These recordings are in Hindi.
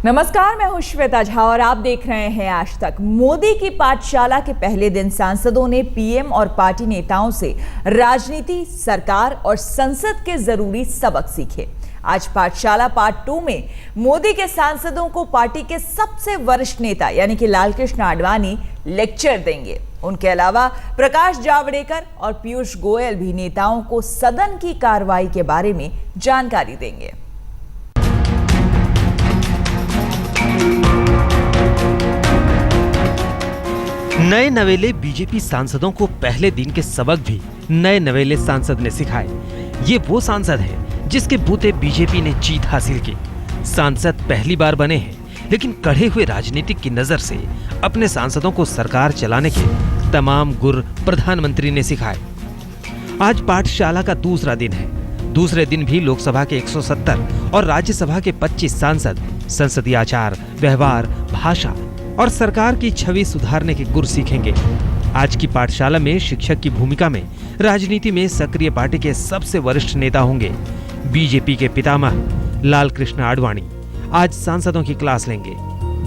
नमस्कार, मैं हूं श्वेता झा और आप देख रहे हैं आज तक। मोदी की पाठशाला के पहले दिन सांसदों ने पीएम और पार्टी नेताओं से राजनीति, सरकार और संसद के जरूरी सबक सीखे। आज पाठशाला पार्ट 2 में मोदी के सांसदों को पार्टी के सबसे वरिष्ठ नेता यानी कि लालकृष्ण आडवाणी लेक्चर देंगे। उनके अलावा प्रकाश जावड़ेकर और पीयूष गोयल भी नेताओं को सदन की कार्रवाई के बारे में जानकारी देंगे। नए नवेले बीजेपी सांसदों को पहले दिन के सबक भी नए नवेले सांसद ने सिखाए। ये वो सांसद हैं जिसके बूते बीजेपी ने जीत हासिल की। सांसद पहली बार बने हैं, लेकिन कढ़े हुए राजनीतिक की नजर से अपने सांसदों को सरकार चलाने के तमाम गुर प्रधानमंत्री ने सिखाए। आज पाठशाला का दूसरा दिन है। दूसरे दिन भी लोकसभा के 170 और राज्यसभा के 25 सांसद संसदीय आचार, व्यवहार, भाषा और सरकार की छवि सुधारने के गुर सीखेंगे। आज की पाठशाला में शिक्षक की भूमिका में राजनीति में सक्रिय पार्टी के सबसे वरिष्ठ नेता होंगे। बीजेपी के पितामह लालकृष्ण आडवाणी आज सांसदों की क्लास लेंगे।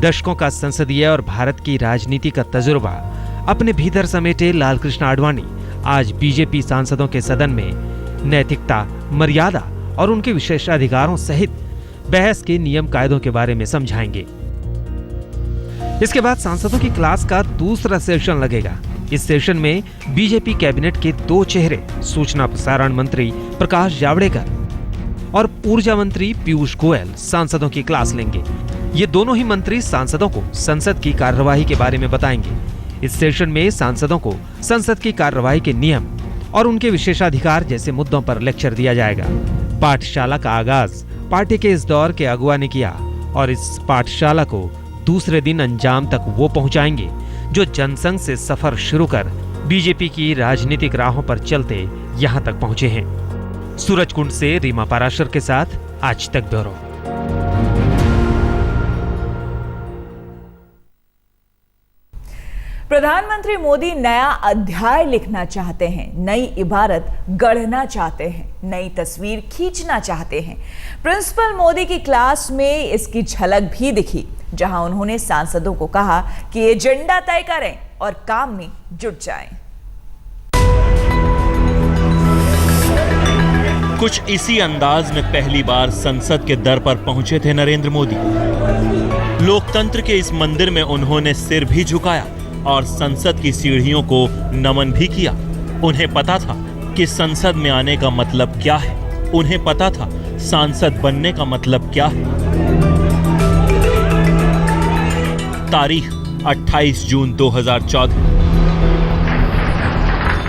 दशकों का संसदीय और भारत की राजनीति का तजुर्बा अपने भीतर समेटे लालकृष्ण आडवाणी आज बीजेपी सांसदों के सदन में नैतिकता, मर्यादा और उनके विशेषाधिकारों सहित बहस के नियम कायदों के बारे में समझाएंगे। इसके बाद सांसदों की क्लास का दूसरा सेशन लगेगा। इस सेशन में बीजेपी कैबिनेट के दो चेहरे सूचना प्रसारण मंत्री प्रकाश जावड़ेकर और ऊर्जा मंत्री पीयूष गोयल सांसदों की क्लास लेंगे। ये दोनों ही मंत्री सांसदों को संसद की कार्यवाही के बारे में बताएंगे। इस सेशन में सांसदों को संसद की कार्यवाही के नियम और उनके विशेषाधिकार जैसे मुद्दों पर लेक्चर दिया जाएगा। पाठशाला का आगाज पार्टी के इस दौर के अगुवा ने किया और इस पाठशाला को दूसरे दिन अंजाम तक वो पहुंचाएंगे जो जनसंघ से सफर शुरू कर बीजेपी की राजनीतिक राहों पर चलते यहां तक पहुंचे हैं। सूरजकुंड से रीमा पाराशर के साथ आज तक ब्यूरो। प्रधानमंत्री मोदी नया अध्याय लिखना चाहते हैं, नई इबारत गढ़ना चाहते हैं, नई तस्वीर खींचना चाहते हैं। प्रिंसिपल मोदी की क्लास में इसकी झलक भी दिखी, जहां उन्होंने सांसदों को कहा कि एजेंडा तय करें और काम में जुट जाएं। कुछ इसी अंदाज में पहली बार संसद के दर पर पहुंचे थे नरेंद्र मोदी। लोकतंत्र के इस मंदिर में उन्होंने सिर भी झुकाया और संसद की सीढ़ियों को नमन भी किया। उन्हें पता था कि संसद में आने का मतलब क्या है। उन्हें पता था सांसद बनने का मतलब क्या है। तारीख 28 जून 2014।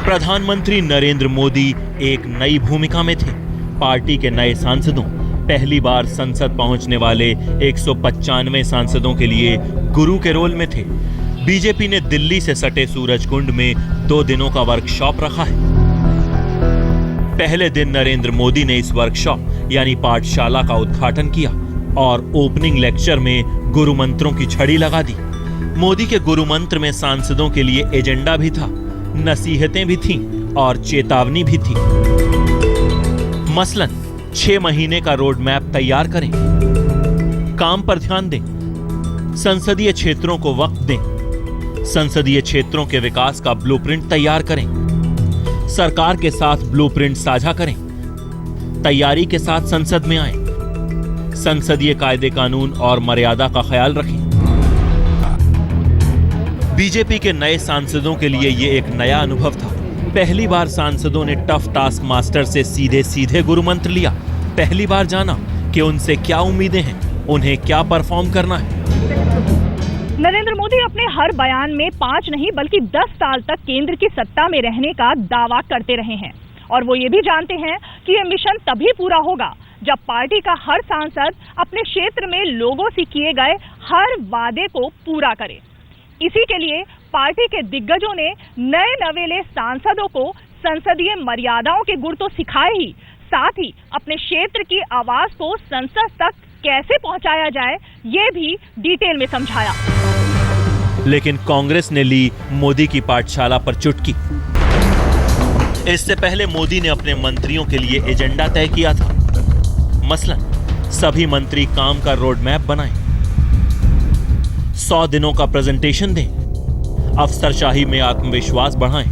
प्रधानमंत्री नरेंद्र मोदी एक नई भूमिका में थे। पार्टी के नए सांसदों, पहली बार संसद पहुंचने वाले 195 सांसदों के लिए गुरु के रोल में थे। बीजेपी ने दिल्ली से सटे सूरजकुंड में 2 दिनों का वर्कशॉप रखा है। पहले दिन नरेंद्र मोदी ने इस वर्कशॉप यानी पाठशाला का उद्घाटन किया और ओपनिंग लेक्चर में गुरु मंत्रों की छड़ी लगा दी। मोदी के गुरु मंत्र में सांसदों के लिए एजेंडा भी था, नसीहतें भी थीं और चेतावनी भी थी। मसलन 6 महीने का रोड मैप तैयार करें, काम पर ध्यान दें, संसदीय क्षेत्रों को वक्त दें, संसदीय क्षेत्रों के विकास का ब्लूप्रिंट तैयार करें, सरकार के साथ ब्लूप्रिंट साझा करें, तैयारी के साथ संसद में आएं, संसदीय कायदे कानून और मर्यादा का ख्याल रखें। बीजेपी के नए सांसदों के लिए ये एक नया अनुभव था। पहली बार सांसदों ने टफ टास्क मास्टर से सीधे सीधे गुरु मंत्र लिया। पहली बार जाना कि उनसे क्या उम्मीदें हैं, उन्हें क्या परफॉर्म करना है। नरेंद्र मोदी अपने हर बयान में 5 नहीं बल्कि 10 साल तक केंद्र की सत्ता में रहने का दावा करते रहे हैं और वो ये भी जानते हैं कि ये मिशन तभी पूरा होगा जब पार्टी का हर सांसद अपने क्षेत्र में लोगों से किए गए हर वादे को पूरा करे। इसी के लिए पार्टी के दिग्गजों ने नए नवेले सांसदों को संसदीय मर्यादाओं के गुर तो सिखाए ही, साथ ही अपने क्षेत्र की आवाज को संसद तक कैसे पहुंचाया जाए ये भी डिटेल में समझाया। लेकिन कांग्रेस ने ली मोदी की पाठशाला पर चुटकी। इससे पहले मोदी ने अपने मंत्रियों के लिए एजेंडा तय किया था। मसलन सभी मंत्री काम का रोड मैप बनाएं, 100 दिनों का प्रेजेंटेशन दें, अफसरशाही में आत्मविश्वास बढ़ाएं,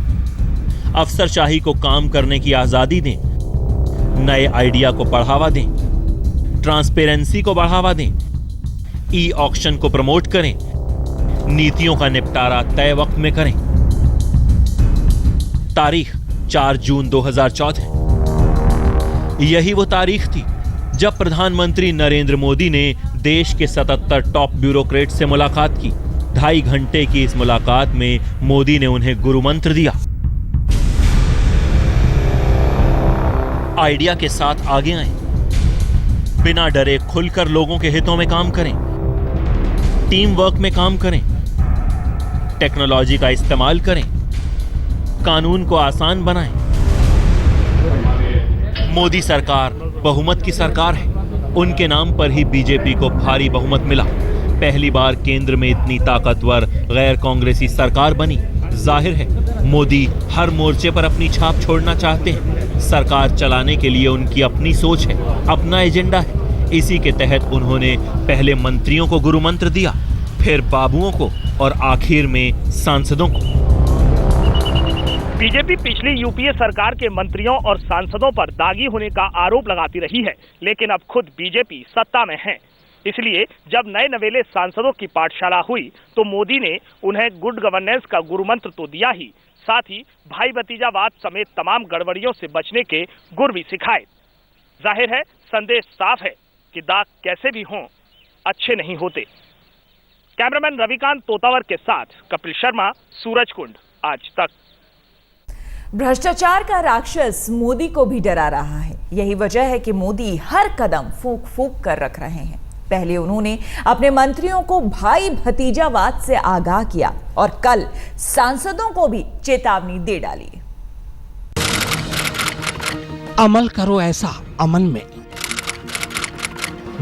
अफसरशाही को काम करने की आजादी दें, नए आइडिया को बढ़ावा दें, ट्रांसपेरेंसी को बढ़ावा दें, ई ऑक्शन को प्रमोट करें, नीतियों का निपटारा तय वक्त में करें। तारीख 4 जून 2014। यही वो तारीख थी जब प्रधानमंत्री नरेंद्र मोदी ने देश के 77 टॉप ब्यूरोक्रेट से मुलाकात की। 2.5 घंटे की इस मुलाकात में मोदी ने उन्हें गुरु मंत्र दिया, आइडिया के साथ आगे आएं, बिना डरे खुलकर लोगों के हितों में काम करें, टीम वर्क में काम करें, टेक्नोलॉजी का इस्तेमाल करें, कानून को आसान बनाएं। मोदी सरकार बहुमत की सरकार है। उनके नाम पर ही बीजेपी को भारी बहुमत मिला। पहली बार केंद्र में इतनी ताकतवर गैर कांग्रेसी सरकार बनी। जाहिर है मोदी हर मोर्चे पर अपनी छाप छोड़ना चाहते हैं। सरकार चलाने के लिए उनकी अपनी सोच है, अपना एजेंडा है। इसी के तहत उन्होंने पहले मंत्रियों को गुरु मंत्र दिया, फिर बाबुओं को और आखिर में सांसदों को। बीजेपी पिछली यूपीए सरकार के मंत्रियों और सांसदों पर दागी होने का आरोप लगाती रही है, लेकिन अब खुद बीजेपी सत्ता में है। इसलिए जब नए नवेले सांसदों की पाठशाला हुई तो मोदी ने उन्हें गुड गवर्नेंस का गुरु मंत्र तो दिया ही, साथ ही भाई भतीजावाद समेत तमाम गड़बड़ियों से बचने के गुर भी सिखाए। जाहिर है संदेश साफ है कि दाग कैसे भी हों अच्छे नहीं होते। कैमरामैन रविकांत तोतावर के साथ कपिल शर्मा, सूरजकुंड, आज तक। भ्रष्टाचार का राक्षस मोदी को भी डरा रहा है। यही वजह है कि मोदी हर कदम फूंक फूंक कर रख रहे हैं। पहले उन्होंने अपने मंत्रियों को भाई भतीजावाद से आगाह किया और कल सांसदों को भी चेतावनी दे डाली। अमल करो ऐसा अमन में,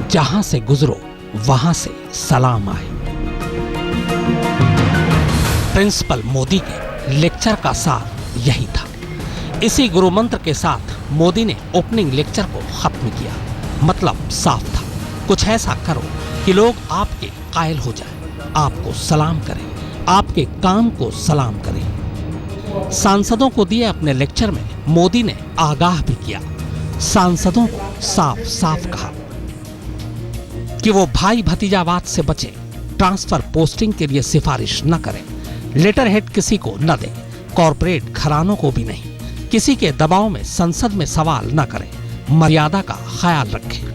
जहां से गुजरो वहां से सलाम आए। प्रिंसिपल मोदी के लेक्चर का सार यही था। इसी गुरु मंत्र के साथ मोदी ने ओपनिंग लेक्चर को खत्म किया। मतलब साफ था, कुछ ऐसा करो कि लोग आपके कायल हो जाएं, आपको सलाम करें, आपके काम को सलाम करें। सांसदों को दिए अपने लेक्चर में मोदी ने आगाह भी किया। सांसदों को साफ साफ कहा कि वो भाई भतीजावाद से बचें, ट्रांसफर पोस्टिंग के लिए सिफारिश न करें, लेटर हेड किसी को न दें, कॉर्पोरेट घरानों को भी नहीं, किसी के दबाव में संसद में सवाल न करें, मर्यादा का ख्याल रखें।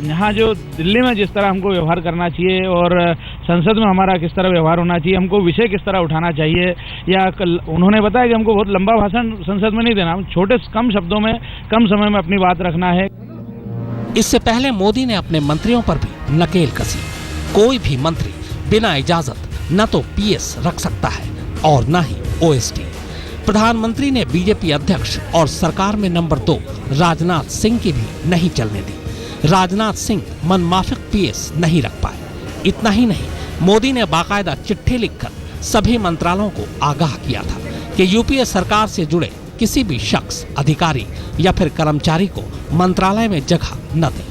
यहाँ जो दिल्ली में जिस तरह हमको व्यवहार करना चाहिए और संसद में हमारा किस तरह व्यवहार होना चाहिए, हमको विषय किस तरह उठाना चाहिए, या उन्होंने बताया कि हमको बहुत लंबा भाषण संसद में नहीं देना, छोटे कम शब्दों में कम समय में अपनी बात रखना है। इससे पहले मोदी ने अपने मंत्रियों पर भी नकेल कसी। कोई भी मंत्री बिना इजाजत न तो पीएस रख सकता है और न ही ओएसडी। प्रधानमंत्री ने बीजेपी अध्यक्ष और सरकार में नंबर 2 राजनाथ सिंह की भी नहीं चलने दी। राजनाथ सिंह मनमाफिक पीएस नहीं रख पाए। इतना ही नहीं, मोदी ने बाकायदा चिट्ठी लिखकर सभी मंत्रालयों को आगाह किया था कि यूपीए सरकार से जुड़े किसी भी शख्स, अधिकारी या फिर कर्मचारी को मंत्रालय में जगह न दें।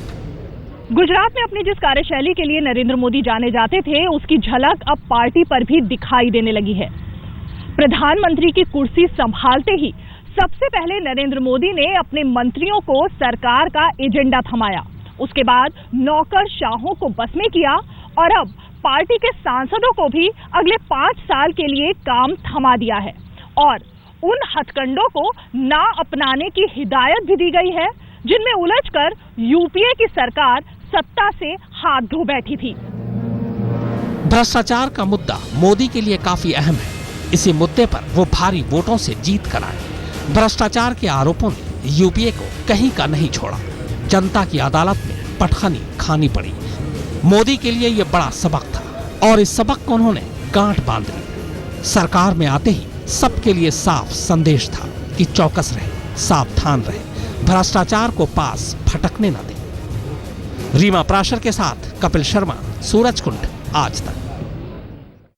गुजरात में अपनी जिस कार्यशैली के लिए नरेंद्र मोदी जाने जाते थे, उसकी झलक अब पार्टी पर भी दिखाई देने लगी है। प्रधानमंत्री की कुर्सी संभालते ही सबसे पहले नरेंद्र मोदी ने अपने मंत्रियों को सरकार का एजेंडा थमाया। उसके बाद नौकरशाहों को बस में किया और अब पार्टी के सांसदों को भी अगले 5 साल के लिए काम थमा दिया है और उन हथकंडों को ना अपनाने की हिदायत भी दी गई है जिनमें उलझकर यूपीए की सरकार सत्ता से हाथ धो बैठी थी। भ्रष्टाचार का मुद्दा मोदी के लिए काफी अहम है। इसी मुद्दे पर वो भारी वोटों से जीत कर आए। भ्रष्टाचार के आरोपों ने यूपीए को कहीं का नहीं छोड़ा। जनता की अदालत में पटखनी खानी पड़ी। मोदी के लिए यह बड़ा सबक था और इस सबक को उन्होंने गांठ बांध ली। सरकार में आते ही सबके लिए साफ संदेश था कि चौकस रहे, सावधान रहे, भ्रष्टाचार को पास फटकने न दें। रीमा प्राशर के साथ कपिल शर्मा, सूरजकुंड, आज तक।